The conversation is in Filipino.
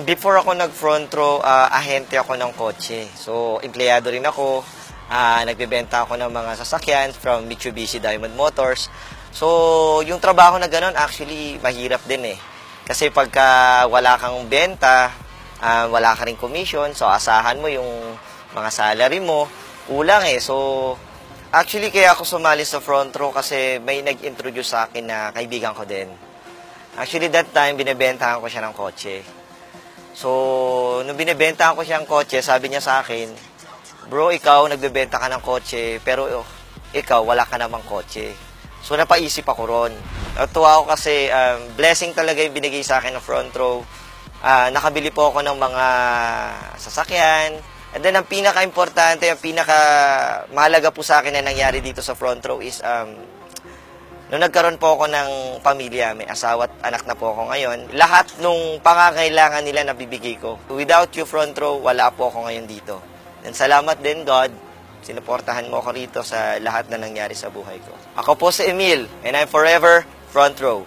Before ako nag-front row, ahente ako ng kotse. So, empleyado rin ako. Nagbebenta ako ng mga sasakyan from Mitsubishi Diamond Motors. So, yung trabaho na ganun, actually, mahirap din eh. Kasi pagka wala kang benta, wala ka rin commission, so asahan mo yung mga salary mo, kulang eh. So, actually, kaya ako sumali sa front row kasi may nag-introduce sa akin na kaibigan ko din. Actually, that time, binibentahan ko siya ng kotse. So, nung binibentahan ko siya ng kotse, sabi niya sa akin, bro, ikaw, nagbebenta ka ng kotse, pero ikaw, wala ka namang kotse. So, napaisip ako ron. Natuwa ako kasi blessing talaga yung binigay sa akin ng front row. Nakabili po ako ng mga sasakyan. And then, ang pinaka-importante, ang pinaka-mahalaga po sa akin na nangyari dito sa front row is, nung nagkaroon po ako ng pamilya, may asawa at anak na po ako ngayon, lahat nung pangangailangan nila nabibigay ko. Without you front row, wala po ako ngayon dito. And salamat din, God, sinuportahan mo ako rito sa lahat na nangyari sa buhay ko. Ako po si Emil, and I'm forever front row.